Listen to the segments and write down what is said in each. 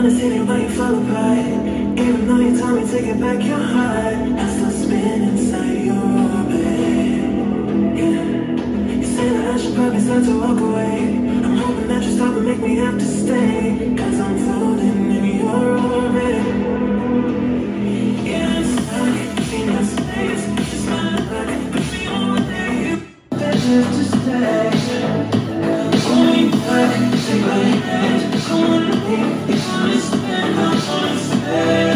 wanna sit here but you fall apart. Even though you told me to get back your heart, I still spin inside your bed. Yeah. You say that I should probably start to walk away. I'm hoping that you stop and make me have to stay, 'cause I'm floating in your orbit. Yeah, I'm stuck in your space. Just my luck, put me on there. You better to stay. Pull me back, take my hand. Come on, leave. You understand, I wanna stay.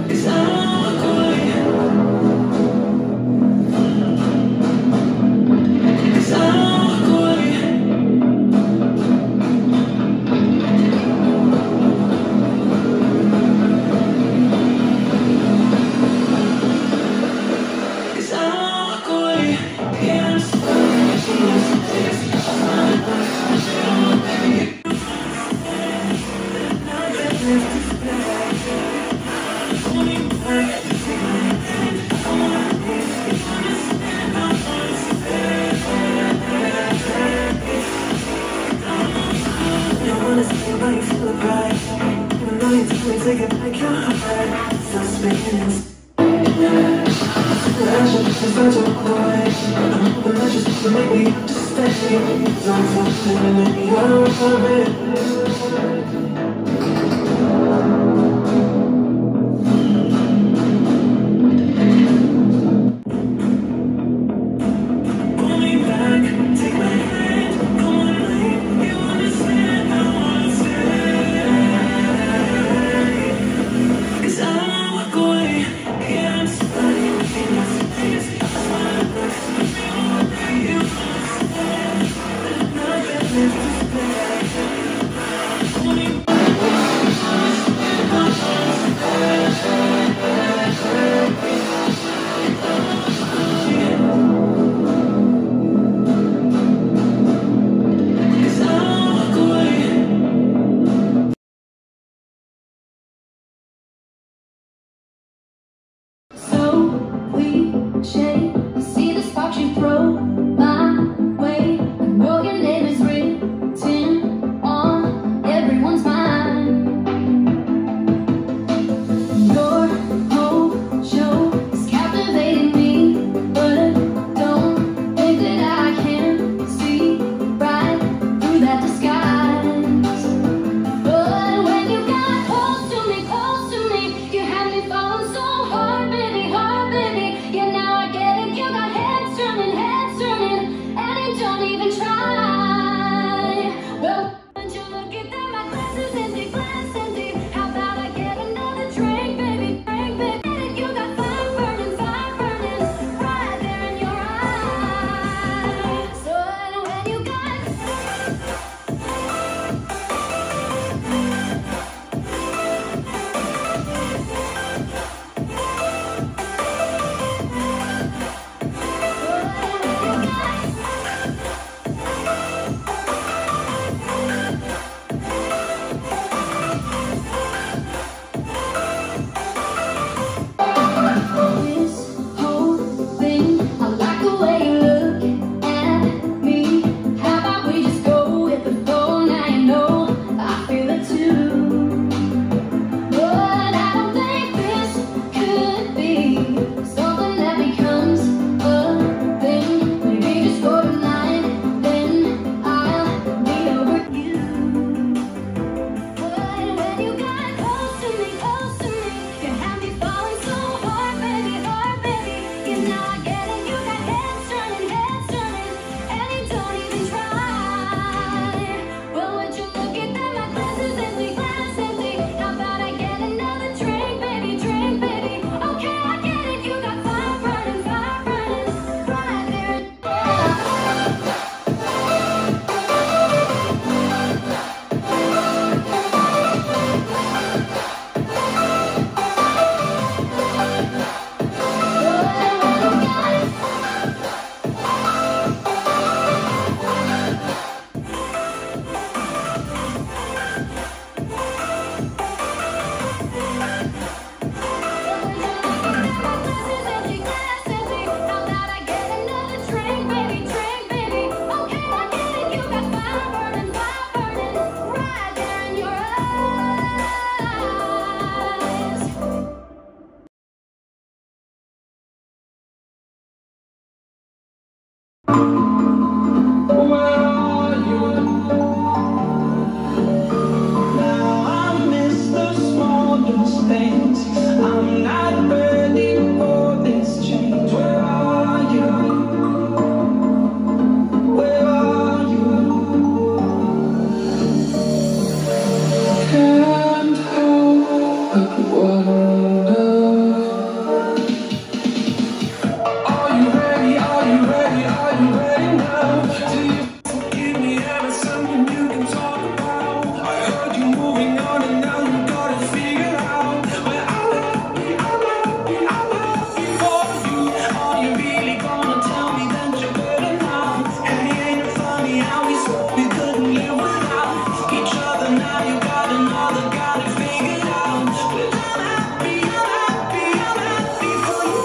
'Cause I don't walk away. 'Cause I don't walk away. Take it back your heart, still spinning. I should just start to walk away. I'm hoping that you're supposed to make me have to stay. 'Cause I'm floating in your orbit. Pull me back, take my hand. Come on, leave. You understand, I wanna stay. 'Cause I don't walk away. Yeah, I'm stuck in your space. I wanna look at you. Nothing left to stay. Pull me back. things. I'm not ready for this change. Where are you? Where are you? Can't help but wonder. Are you ready? Are you ready? Are you ready now? Do you forgive me? Ever something you can talk about? I heard you moving on and now you got it figured out. Well, I'm happy, I'm happy, I'm happy for you. Are you really gonna tell me that you're better now? Hey, ain't it funny how we swore we couldn't live without each other? Now you got another, got it figured out. Well, I'm happy, I'm happy, I'm happy for you.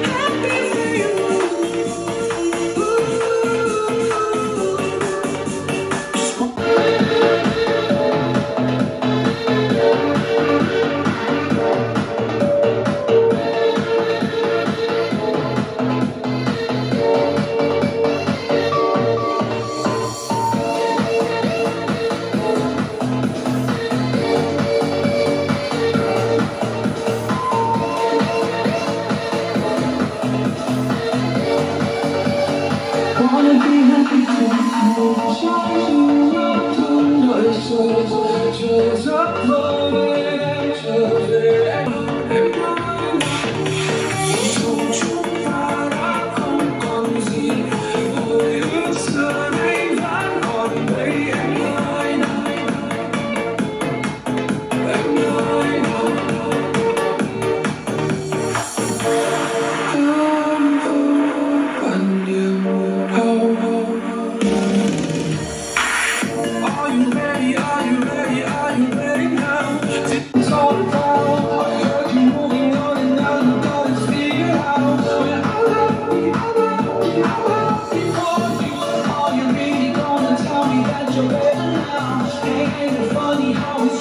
Happy for you. Wanna be happy for you. Đợi chờ giấc mơ bên em trở về anh. Em nói dù chúng ta đã không còn gì, hồi ức xưa nay vẫn còn đây. Em nói Are you ready? Are you ready? Are you ready now? It's all about. I heard you moving on and now you got it figured out. Well, I'm happy, I'm happy, I'm happy for you. Are you really gonna tell me that you're better now? Hey, ain't it funny how it's